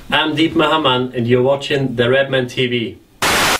I'm Deep Mahaman and you're watching the Redmen TV.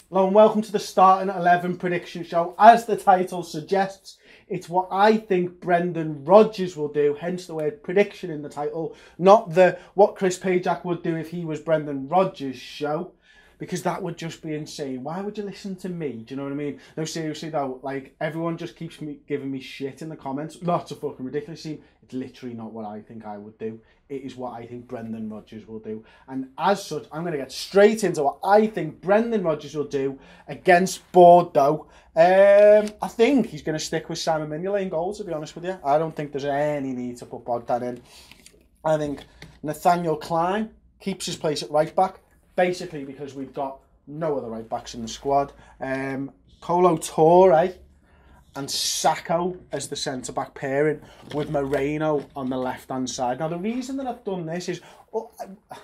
Hello and welcome to the Starting 11 prediction show. As the title suggests, it's what I think Brendan Rodgers will do, hence the word prediction in the title, not the what Chris Pajak would do if he was Brendan Rodgers show, because that would just be insane. Why would you listen to me? Do you know what I mean? No, seriously though, like, everyone just keeps giving me shit in the comments. Lots of fucking ridiculous. It's literally not what I think I would do. It is what I think Brendan Rodgers will do. And as such, I'm going to get straight into what I think Brendan Rodgers will do against Bordeaux. I think he's going to stick with Simon Mignolet in goal, to be honest with you. I don't think there's any need to put Bogdan in. I think Nathaniel Klein keeps his place at right back, basically because we've got no other right backs in the squad. Kolo Toure and Sacco as the centre-back pairing with Moreno on the left-hand side. Now, the reason that I've done this is,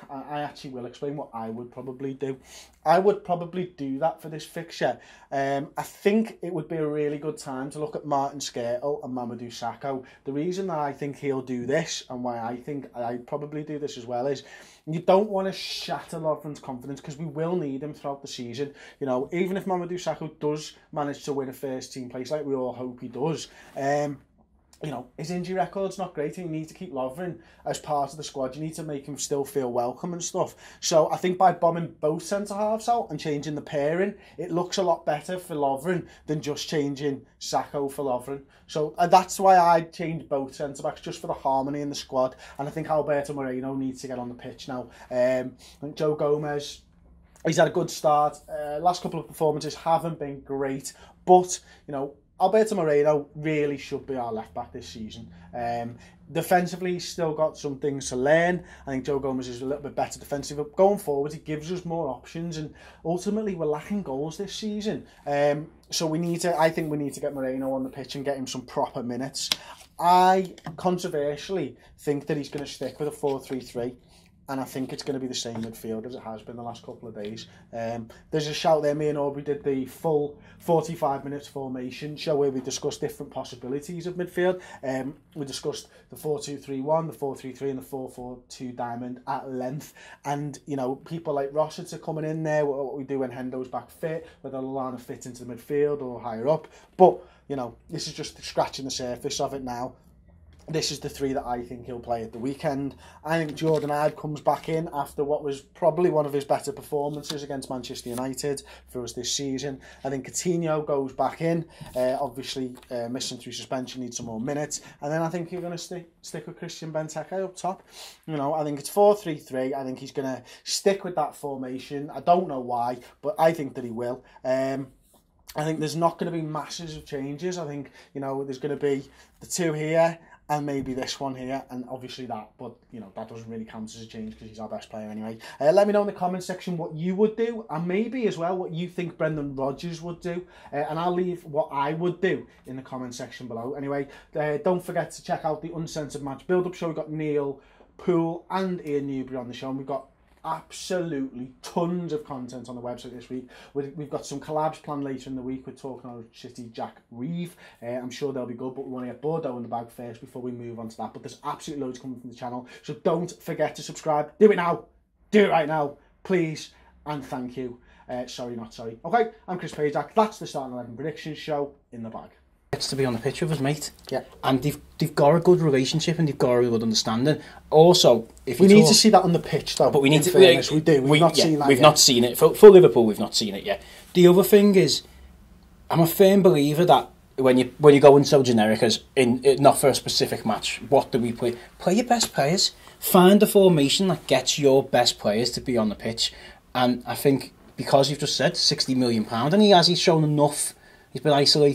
I actually will explain what I would probably do. I would probably do that for this fixture. I think it would be a really good time to look at Martin Skrtel and Mamadou Sakho. The reason that I think he'll do this, and why I think I'd probably do this as well, is you don't want to shatter Lovren's confidence, because we will need him throughout the season. You know, even if Mamadou Sakho does manage to win a first-team place, like we all hope he does, you know, his injury record's not great, and you need to keep Lovren as part of the squad. You need to make him still feel welcome and stuff. So I think by bombing both centre-halves out and changing the pairing, it looks a lot better for Lovren than just changing Sakho for Lovren. So that's why I'd change both centre-backs, just for the harmony in the squad. And I think Alberto Moreno needs to get on the pitch now. I think Joe Gomez, he's had a good start. Last couple of performances haven't been great, but, you know, Alberto Moreno really should be our left back this season. Defensively, he's still got some things to learn. I think Joe Gomez is a little bit better defensively, but going forward, he gives us more options, and ultimately, we're lacking goals this season. So I think we need to get Moreno on the pitch and get him some proper minutes. I controversially think that he's going to stick with a 4-3-3. And I think it's going to be the same midfield as it has been the last couple of days. There's a shout there. Me and Aubrey did the full 45 minutes formation show where we discussed different possibilities of midfield. We discussed the 4-2-3-1, the 4-3-3 and the 4-4-2 diamond at length. And, you know, people like Rossiter coming in there, what we do when Hendo's back fit, whether Lallana fits into the midfield or higher up. But, you know, this is just scratching the surface of it now. This is the three that I think he'll play at the weekend. I think Jordan Ibe comes back in after what was probably one of his better performances against Manchester United for us this season. I think Coutinho goes back in, obviously missing through suspension, needs some more minutes. And then I think you're going to stick with Christian Benteke up top. You know, I think it's 4-3-3. I think he's going to stick with that formation. I don't know why, but I think that he will. I think there's not going to be masses of changes. I think, you know, there's going to be the two here, and maybe this one here, and obviously that, but, you know, that doesn't really count as a change because he's our best player anyway. Let me know in the comment section what you would do, and maybe as well what you think Brendan Rodgers would do, and I'll leave what I would do in the comment section below. Anyway, don't forget to check out the Uncensored match build-up show. We've got Neil Poole and Ian Newbury on the show, and we've got absolutely tons of content on the website this week. We've got some collabs planned later in the week. We're talking about City Jack Reeve. I'm sure they'll be good, but we want to get Bordeaux in the bag first before we move on to that. But there's absolutely loads coming from the channel, so don't forget to subscribe. Do it now. Do it right now, please, and thank you. Sorry, not sorry. Okay, I'm Chris Pajak. That's the Starting 11 predictions show in the bag. Gets to be on the pitch with us, mate. Yeah. And they've got a good relationship and they've got a good understanding. Also, if we need to see that on the pitch, though. But we need to. Fairness, we do. We've not seen that. We've yet. not seen it for Liverpool. We've not seen it yet. The other thing is, I'm a firm believer that when you go in so generic as not for a specific match, what do we play? Play your best players. Find a formation that gets your best players to be on the pitch. And I think because you've just said £60 million, and he's shown enough. He's been isolated